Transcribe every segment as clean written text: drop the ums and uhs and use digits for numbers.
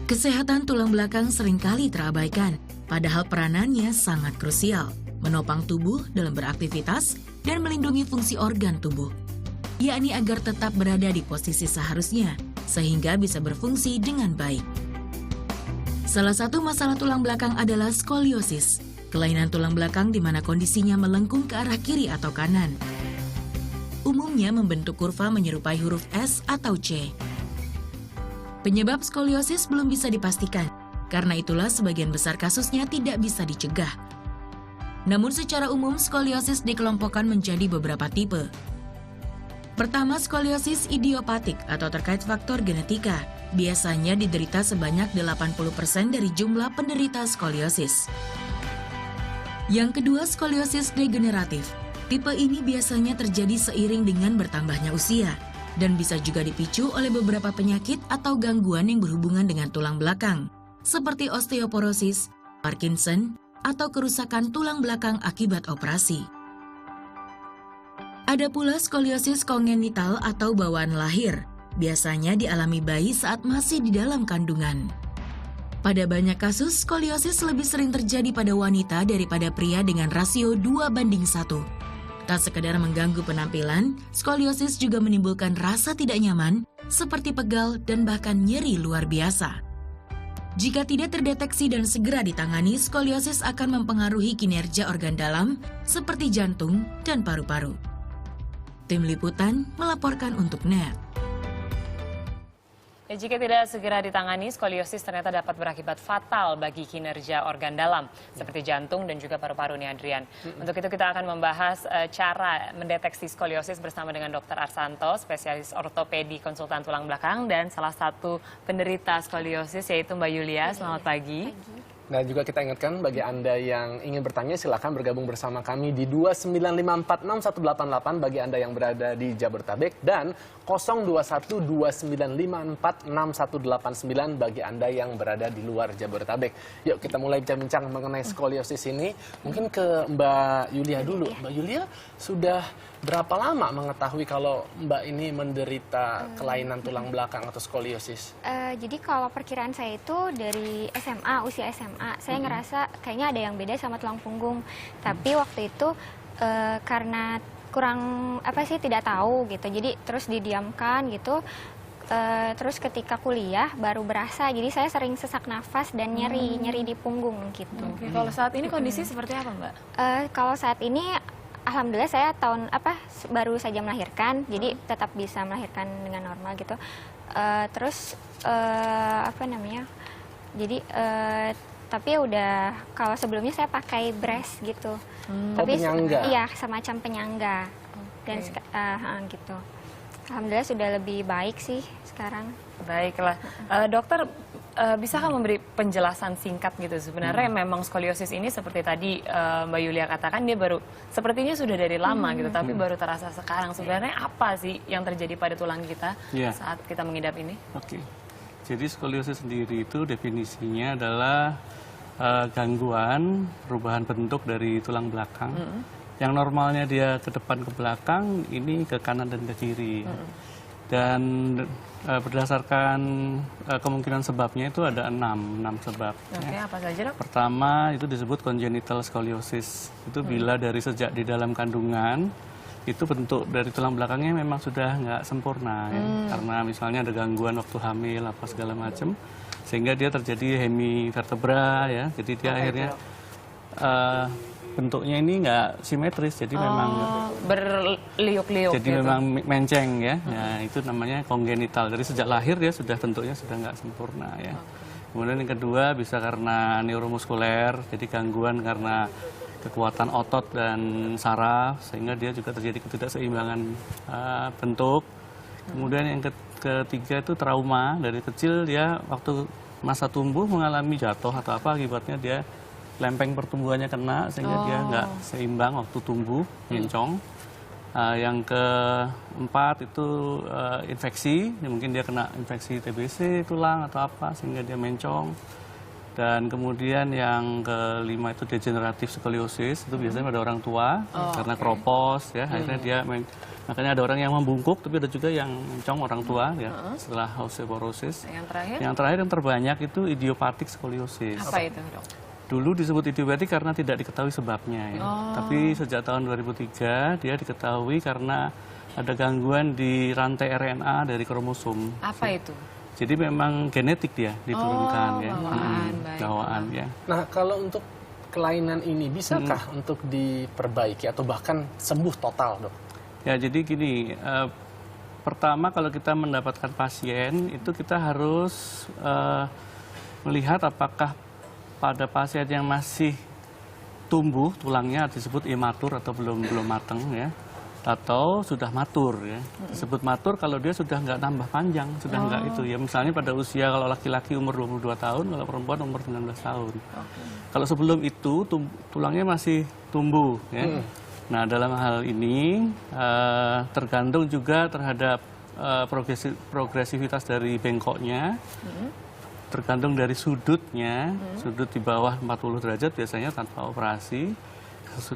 Kesehatan tulang belakang seringkali terabaikan, padahal peranannya sangat krusial, menopang tubuh dalam beraktivitas dan melindungi fungsi organ tubuh, yakni agar tetap berada di posisi seharusnya, sehingga bisa berfungsi dengan baik. Salah satu masalah tulang belakang adalah skoliosis, kelainan tulang belakang di mana kondisinya melengkung ke arah kiri atau kanan. Umumnya membentuk kurva menyerupai huruf S atau C. Penyebab skoliosis belum bisa dipastikan, karena itulah sebagian besar kasusnya tidak bisa dicegah. Namun secara umum skoliosis dikelompokkan menjadi beberapa tipe. Pertama, skoliosis idiopatik atau terkait faktor genetika. Biasanya diderita sebanyak 80% dari jumlah penderita skoliosis. Yang kedua, skoliosis degeneratif. Tipe ini biasanya terjadi seiring dengan bertambahnya usia dan bisa juga dipicu oleh beberapa penyakit atau gangguan yang berhubungan dengan tulang belakang, seperti osteoporosis, Parkinson, atau kerusakan tulang belakang akibat operasi. Ada pula skoliosis kongenital atau bawaan lahir, biasanya dialami bayi saat masih di dalam kandungan. Pada banyak kasus, skoliosis lebih sering terjadi pada wanita daripada pria dengan rasio 2:1. Tak sekedar mengganggu penampilan, skoliosis juga menimbulkan rasa tidak nyaman, seperti pegal dan bahkan nyeri luar biasa. Jika tidak terdeteksi dan segera ditangani, skoliosis akan mempengaruhi kinerja organ dalam, seperti jantung dan paru-paru. Tim Liputan melaporkan untuk NET. Jika tidak segera ditangani, skoliosis ternyata dapat berakibat fatal bagi kinerja organ dalam, seperti jantung dan juga paru-paru nih Adrian. Untuk itu kita akan membahas cara mendeteksi skoliosis bersama dengan Dr. Arsanto, spesialis ortopedi konsultan tulang belakang, dan salah satu penderita skoliosis yaitu Mbak Yulia. Selamat pagi. Dan juga kita ingatkan bagi Anda yang ingin bertanya silakan bergabung bersama kami di 295461188 bagi Anda yang berada di Jabodetabek dan 021295461189 bagi Anda yang berada di luar Jabodetabek. Yuk kita mulai bincang-bincang mengenai skoliosis ini. Mungkin ke Mbak Yulia dulu. Mbak Yulia sudah berapa lama mengetahui kalau Mbak ini menderita kelainan tulang belakang atau skoliosis? Jadi kalau perkiraan saya itu dari SMA, usia SMA, saya ngerasa kayaknya ada yang beda sama tulang punggung. Tapi waktu itu karena kurang tidak tahu gitu, jadi terus didiamkan gitu. Terus ketika kuliah baru berasa, jadi saya sering sesak nafas dan nyeri di punggung gitu. Kalau saat ini kondisi seperti apa Mbak? Kalau saat ini alhamdulillah saya baru saja melahirkan, jadi tetap bisa melahirkan dengan normal gitu. Tapi udah, kalau sebelumnya saya pakai breast gitu. Tapi penyangga? Iya, semacam penyangga. Dan gitu. Alhamdulillah sudah lebih baik sih sekarang. Baiklah, dokter, bisakah memberi penjelasan singkat gitu? Sebenarnya memang skoliosis ini seperti tadi Mbak Yulia katakan, dia baru sepertinya sudah dari lama gitu, tapi baru terasa sekarang. Sebenarnya apa sih yang terjadi pada tulang kita saat kita mengidap ini? Oke, jadi skoliosis sendiri itu definisinya adalah gangguan perubahan bentuk dari tulang belakang. Yang normalnya dia ke depan ke belakang, ini ke kanan dan ke kiri. Dan berdasarkan kemungkinan sebabnya itu ada 6 sebab. Oke, apa saja dok? Pertama itu disebut congenital scoliosis. Itu bila dari sejak di dalam kandungan, itu bentuk dari tulang belakangnya memang sudah nggak sempurna. Ya. Karena misalnya ada gangguan waktu hamil, apa segala macam. Sehingga dia terjadi hemivertebra, ya. Jadi dia akhirnya bentuknya ini nggak simetris, jadi memang berliuk-liuk. Jadi gitu. Memang menceng ya. Ya, itu namanya kongenital. Dari sejak lahir dia sudah bentuknya sudah nggak sempurna ya. Kemudian yang kedua bisa karena neuromuskuler, jadi gangguan karena kekuatan otot dan saraf, sehingga dia juga terjadi ketidakseimbangan bentuk. Kemudian yang ketiga itu trauma, dari kecil dia waktu masa tumbuh mengalami jatuh atau apa, akibatnya dia lempeng pertumbuhannya kena sehingga dia nggak seimbang waktu tumbuh, mencong. Yang keempat itu infeksi, mungkin dia kena infeksi TBC tulang atau apa sehingga dia mencong. Dan kemudian yang kelima itu degeneratif skoliosis, itu biasanya pada orang tua karena kropos ya, akhirnya dia makanya ada orang yang membungkuk, tapi ada juga yang mencong orang tua ya setelah osteoporosis. Yang terakhir yang terbanyak itu idiopatik skoliosis. Apa itu, Dok? Dulu disebut idiopatik karena tidak diketahui sebabnya ya. Tapi sejak tahun 2003 dia diketahui karena ada gangguan di rantai RNA dari kromosom. Apa itu? Jadi memang genetik dia diturunkan ya. Bawaan, baik. Bawaan ya. Nah, kalau untuk kelainan ini bisakah untuk diperbaiki atau bahkan sembuh total, Dok? Ya, jadi gini, pertama kalau kita mendapatkan pasien itu kita harus melihat apakah pada pasien yang masih tumbuh tulangnya disebut imatur atau belum matang ya, atau sudah matur ya. Disebut matur kalau dia sudah nggak nambah panjang, sudah nggak itu ya. Misalnya pada usia kalau laki-laki umur 22 tahun, kalau perempuan umur 19 tahun. Kalau sebelum itu tulangnya masih tumbuh ya. Nah, dalam hal ini tergantung juga terhadap progresivitas dari bengkoknya. Tergantung dari sudutnya, sudut di bawah 40 derajat biasanya tanpa operasi.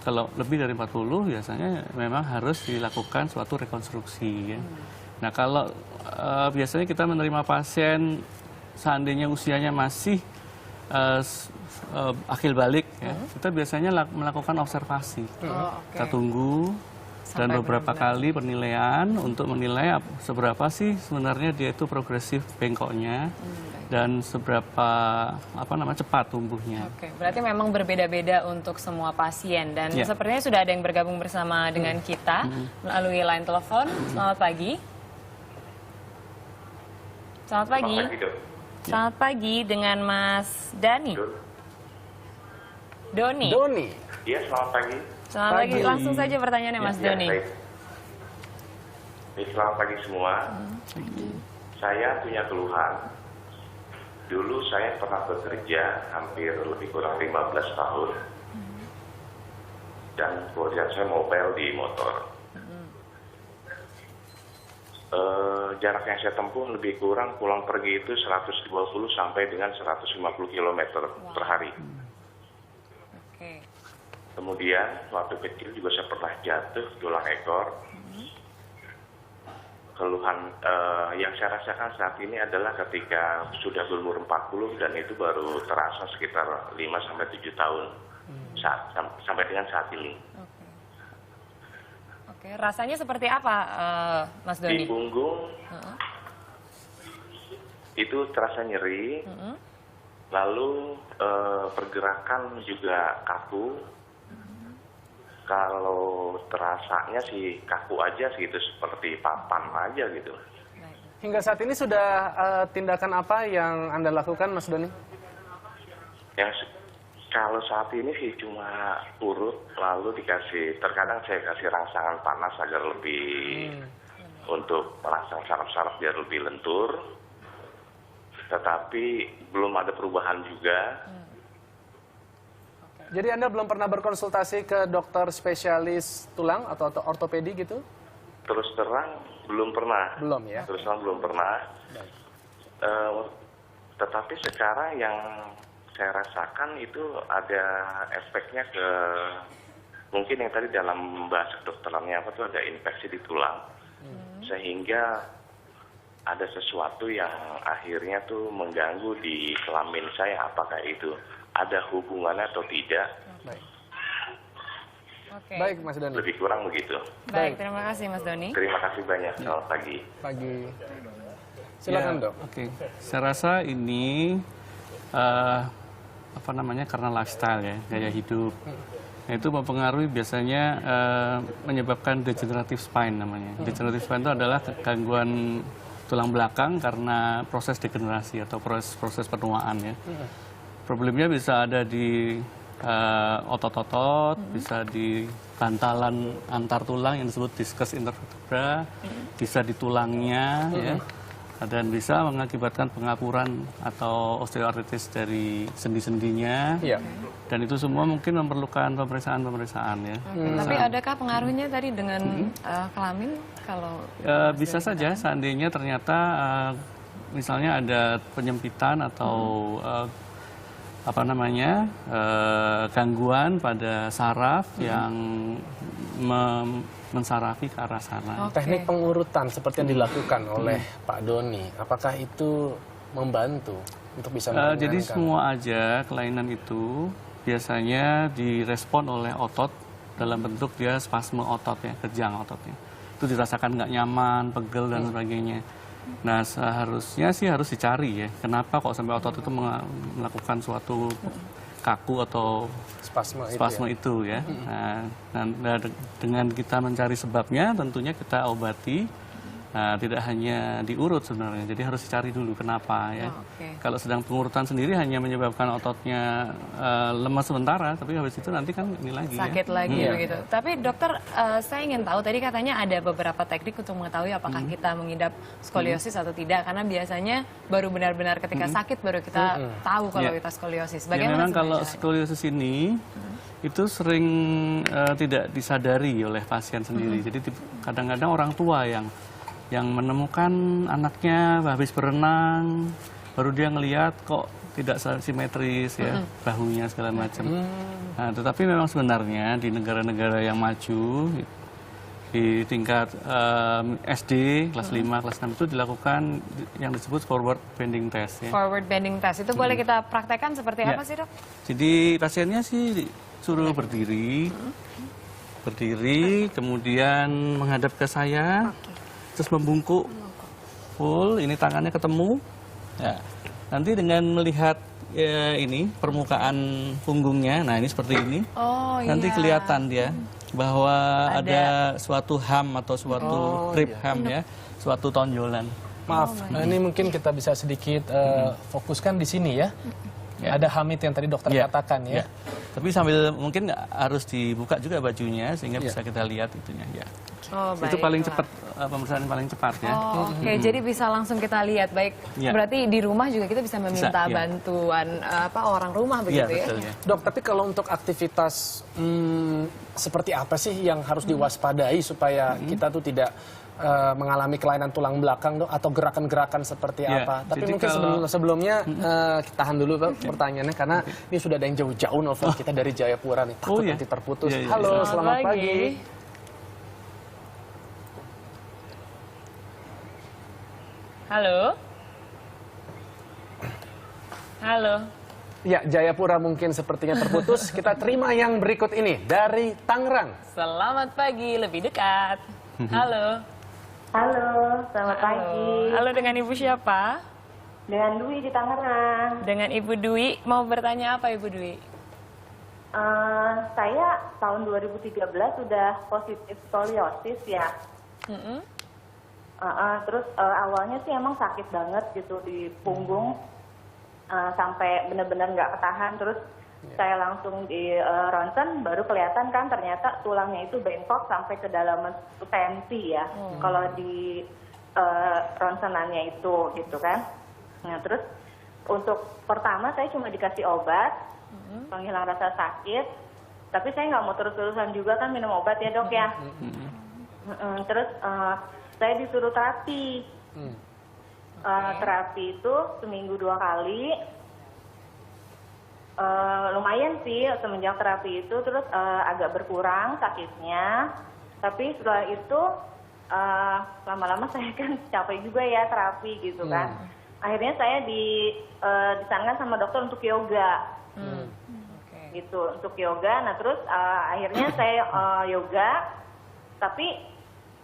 Kalau lebih dari 40 biasanya memang harus dilakukan suatu rekonstruksi ya. Nah, kalau biasanya kita menerima pasien seandainya usianya masih akil balik ya, kita biasanya melakukan observasi. Kita tunggu dan beberapa kali penilaian untuk menilai seberapa sih sebenarnya dia itu progresif bengkoknya. Dan seberapa cepat tumbuhnya. Oke, berarti memang berbeda-beda untuk semua pasien dan sepertinya sudah ada yang bergabung bersama dengan kita melalui line telepon. Selamat pagi. Selamat pagi. Selamat pagi dengan Mas Dani. Doni. Iya, selamat pagi. Selamat pagi. Langsung saja pertanyaannya Mas Doni. Selamat pagi semua. Saya punya keluhan. Dulu saya pernah bekerja hampir lebih kurang 15 tahun. Dan kemudian saya mobile di motor. Jarak yang saya tempuh lebih kurang pulang pergi itu 120 sampai dengan 150 km per hari. Kemudian waktu kecil juga saya pernah jatuh tulang ekor. Keluhan yang saya rasakan saat ini adalah ketika sudah berumur 40 dan itu baru terasa sekitar 5-7 tahun sampai dengan saat ini. Oke, rasanya seperti apa, Mas Doni? Di punggung itu terasa nyeri, lalu pergerakan juga kaku. Kalau terasanya sih kaku aja sih, itu seperti papan aja gitu. Hingga saat ini sudah tindakan apa yang Anda lakukan, Mas Doni? Kalau saat ini sih cuma urut, lalu terkadang saya kasih rangsangan panas agar lebih untuk merangsang saraf-saraf biar lebih lentur. Tetapi belum ada perubahan juga. Jadi Anda belum pernah berkonsultasi ke dokter spesialis tulang atau ortopedi gitu? Terus terang belum pernah. Belum ya? Terus terang belum pernah. Tetapi sekarang yang saya rasakan itu ada efeknya ke mungkin yang tadi dalam bahasa kedokterannya apa tuh, ada infeksi di tulang. Sehingga ada sesuatu yang akhirnya tuh mengganggu di kelamin saya, apakah itu ada hubungannya atau tidak. Baik, Mas Doni. Lebih kurang begitu. Baik, terima kasih Mas Doni. Terima kasih banyak. Selamat pagi. Silakan, Dok. Oke. Saya rasa ini karena lifestyle ya, gaya hidup. Nah, itu mempengaruhi biasanya menyebabkan degenerative spine namanya. Degenerative spine itu adalah gangguan tulang belakang karena proses degenerasi atau proses penuaan ya. Problemnya bisa ada di otot-otot, bisa di bantalan antar tulang yang disebut diskus intervertebra, bisa di tulangnya, ya, dan bisa mengakibatkan pengapuran atau osteoartritis dari sendi-sendinya. Dan itu semua mungkin memerlukan pemeriksaan ya. Tapi adakah pengaruhnya tadi dengan kelamin? Kalau bisa saja seandainya ternyata misalnya ada penyempitan atau gangguan pada saraf yang mensarafi ke arah sana. Teknik pengurutan seperti yang dilakukan oleh Pak Doni, apakah itu membantu untuk bisa meringankan? Jadi semua aja kelainan itu biasanya direspon oleh otot dalam bentuk dia spasme otot ya, kejang ototnya. Itu dirasakan nggak nyaman, pegel dan sebagainya. Nah seharusnya sih harus dicari ya, kenapa kok sampai otot itu melakukan suatu kaku atau spasme itu ya. Nah, dengan kita mencari sebabnya, tentunya kita obati. Nah, tidak hanya diurut sebenarnya, jadi harus dicari dulu kenapa ya. Kalau sedang pengurutan sendiri hanya menyebabkan ototnya lemas sementara, tapi habis itu nanti kan ini lagi sakit ya. lagi begitu. Tapi dokter, saya ingin tahu tadi katanya ada beberapa teknik untuk mengetahui apakah kita mengidap skoliosis atau tidak, karena biasanya baru benar-benar ketika sakit baru kita tahu kalau kita skoliosis. Bagaimana? Memang kalau skoliosis ini itu sering tidak disadari oleh pasien sendiri. Jadi kadang-kadang orang tua yang menemukan anaknya habis berenang, baru dia ngelihat kok tidak simetris ya, bahunya segala macam. Nah, tetapi memang sebenarnya di negara-negara yang maju, di tingkat SD, kelas 5, kelas 6 itu dilakukan yang disebut forward bending test. Ya. Forward bending test, itu boleh kita praktekkan seperti apa sih dok? Jadi pasiennya sih suruh berdiri, kemudian menghadap ke saya. Terus membungkuk full, ini tangannya ketemu. Ya. Nanti dengan melihat ini permukaan punggungnya, nah ini seperti ini. Nanti kelihatan dia bahwa ada suatu ham atau suatu rib ham ya, suatu tonjolan. Maaf, ini mungkin kita bisa sedikit fokuskan di sini ya. Ada hamid yang tadi dokter katakan ya. Tapi sambil mungkin harus dibuka juga bajunya sehingga bisa kita lihat itunya ya. Itu paling cepat, pemeriksaan paling cepat ya. Oke, jadi bisa langsung kita lihat. Baik, berarti di rumah juga kita bisa meminta bantuan orang rumah begitu ya? Betul, ya. Dok, tapi kalau untuk aktivitas seperti apa sih yang harus diwaspadai supaya kita tuh tidak mengalami kelainan tulang belakang, dok, atau gerakan-gerakan seperti apa? Tapi mungkin sebelumnya kita tahan dulu pertanyaannya karena ini sudah ada yang jauh-jauh nelfon kita dari Jayapura nih, takut nanti terputus. Halo, selamat pagi. Halo. Halo. Ya, Jayapura mungkin sepertinya terputus. Kita terima yang berikut ini dari Tangerang. Selamat pagi, lebih dekat. Halo. Halo, selamat pagi. Halo, dengan Ibu siapa? Dengan Dwi di Tangerang. Dengan Ibu Dwi, mau bertanya apa Ibu Dwi? Saya tahun 2013 sudah positif skoliosis ya. Terus awalnya sih emang sakit banget gitu di punggung, sampai benar-benar nggak ketahan. Terus saya langsung di ronsen, baru kelihatan kan ternyata tulangnya itu bengkok sampai ke dalam 1 senti ya. Kalau di ronsenannya itu gitu kan. Nah terus untuk pertama saya cuma dikasih obat penghilang rasa sakit, tapi saya nggak mau terus-terusan juga kan minum obat ya dok ya. Terus saya disuruh terapi. Terapi itu seminggu 2 kali. Lumayan sih semenjak terapi itu, terus agak berkurang sakitnya. Tapi setelah itu lama-lama saya kan capek juga ya terapi gitu kan. Akhirnya saya disarankan sama dokter untuk yoga. Gitu, untuk yoga. Nah terus akhirnya saya yoga, tapi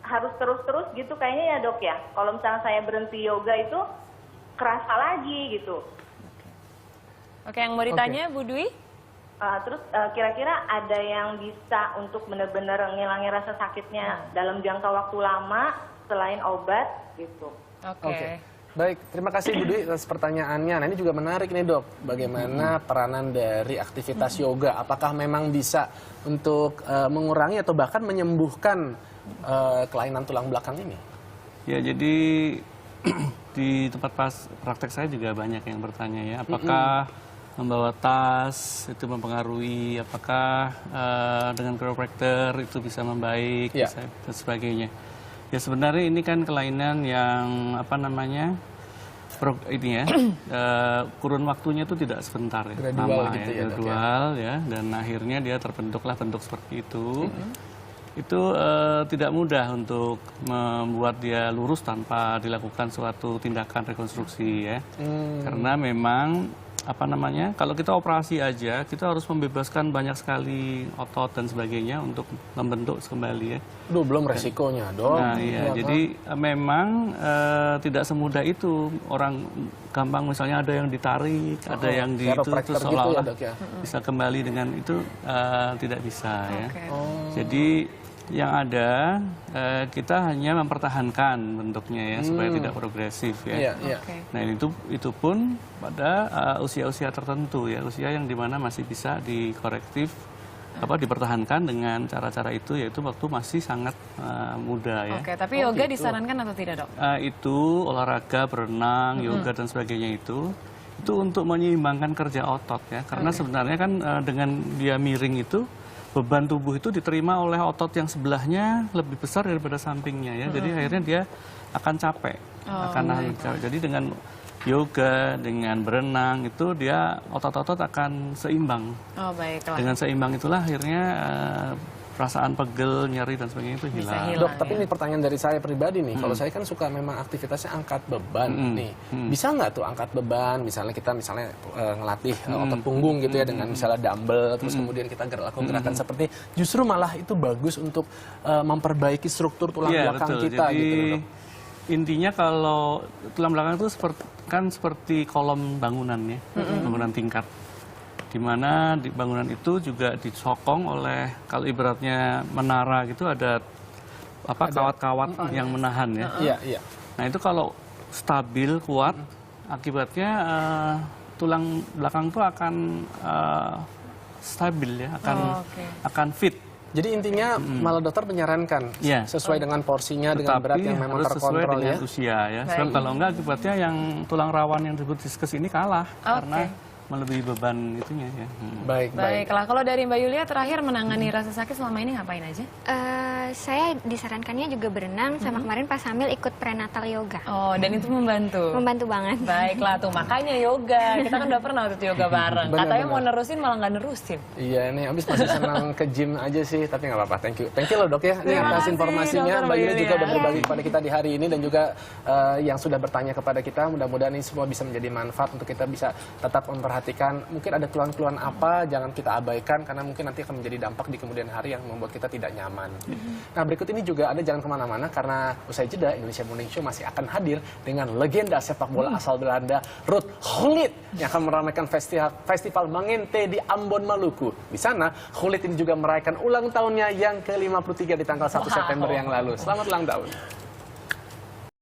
harus terus-terus gitu kayaknya ya dok ya. Kalau misalnya saya berhenti yoga itu kerasa lagi gitu. Oke, yang mau ditanya Bu Dwi? Terus kira-kira ada yang bisa untuk benar-benar ngilangin rasa sakitnya dalam jangka waktu lama selain obat gitu. Oke. Baik, terima kasih Bu Dwi atas pertanyaannya. Nah ini juga menarik nih dok, bagaimana peranan dari aktivitas yoga? Apakah memang bisa untuk mengurangi atau bahkan menyembuhkan kelainan tulang belakang ini? Ya, jadi di tempat praktek saya juga banyak yang bertanya ya, apakah membawa tas itu mempengaruhi, apakah dengan chiropractor itu bisa membaik, dan sebagainya. Ya sebenarnya ini kan kelainan yang ini ya, kurun waktunya itu tidak sebentar ya, Gradual lama gitu ya, ya, Dok, gradual ya, dan akhirnya dia terbentuklah bentuk seperti itu. Itu tidak mudah untuk membuat dia lurus tanpa dilakukan suatu tindakan rekonstruksi ya, karena memang apa namanya, kalau kita operasi aja kita harus membebaskan banyak sekali otot dan sebagainya untuk membentuk kembali ya. Duh, belum resikonya, Dok. Nah, iya, jadi memang tidak semudah itu. Orang gampang misalnya ada yang ditarik, ada yang di itu chiropractor gitu seolah-olah ya, Dok, ya? bisa kembali dengan itu, tidak bisa ya. Oh. Jadi yang ada kita hanya mempertahankan bentuknya ya supaya tidak progresif ya. Iya, iya. Nah itu pun pada usia-usia tertentu ya, usia yang dimana masih bisa dikorektif, dipertahankan dengan cara-cara itu, yaitu waktu masih sangat muda ya. Oke, tapi yoga disarankan atau tidak, Dok? Itu olahraga, berenang, yoga dan sebagainya itu untuk menyeimbangkan kerja otot ya, karena sebenarnya kan dengan dia miring itu beban tubuh itu diterima oleh otot yang sebelahnya lebih besar daripada sampingnya ya. Jadi akhirnya dia akan capek, akan nahan capek. Jadi dengan yoga, dengan berenang itu dia otot-otot akan seimbang. Oh, baiklah. Dengan seimbang itulah akhirnya perasaan pegel, nyeri dan sebagainya itu Bisa hilang. hilang. Dok, tapi ini pertanyaan dari saya pribadi nih. Kalau saya kan suka memang aktivitasnya angkat beban nih. Bisa nggak tuh angkat beban? Misalnya kita ngelatih otot punggung gitu ya dengan misalnya dumbbell, terus kemudian kita lakukan gerakan seperti justru malah itu bagus untuk memperbaiki struktur tulang belakang kita Jadi, gitu, Dok. intinya kalau tulang belakang itu seperti kolom bangunan ya, bangunan tingkat. Di mana di bangunan itu juga disokong oleh, kalau ibaratnya menara gitu, ada kawat-kawat yang menahan ya. Iya, iya. Nah itu kalau stabil, kuat, akibatnya tulang belakang itu akan stabil ya, akan fit. Jadi intinya malah dokter menyarankan sesuai dengan porsinya, dengan berat yang memang harus sesuai terkontrol dengan ya. usia ya. Sebab kalau enggak akibatnya yang tulang rawan yang disebut diskus ini kalah karena melebihi beban itunya ya. Baik. Baiklah, kalau dari Mbak Yulia terakhir menangani rasa sakit selama ini ngapain aja? Saya disarankannya juga berenang, sama kemarin pas hamil ikut prenatal yoga. Oh, dan itu membantu? Membantu banget. Baiklah tuh, makanya yoga. Kita kan udah pernah waktu itu yoga bareng. Katanya mau nerusin malah nggak nerusin. Iya, ini habis masih senang ke gym aja sih, tapi nggak apa-apa. Thank you loh, Dok ya. Ini atas informasinya. Mbak Yulia juga udah berbagi kepada kita di hari ini, dan juga yang sudah bertanya kepada kita. Mudah-mudahan ini semua bisa menjadi manfaat untuk kita bisa tetap memperhatikan. Mungkin ada keluhan-keluhan apa, jangan kita abaikan, karena mungkin nanti akan menjadi dampak di kemudian hari yang membuat kita tidak nyaman. Nah, berikut ini juga Anda jangan kemana-mana, karena usai jeda Indonesia Morning Show masih akan hadir dengan legenda sepak bola asal Belanda, Ruud Gullit, yang akan meramaikan festival Mangente di Ambon, Maluku. Di sana, Gullit ini juga merayakan ulang tahunnya yang ke-53 di tanggal 1 September yang lalu. Selamat ulang tahun.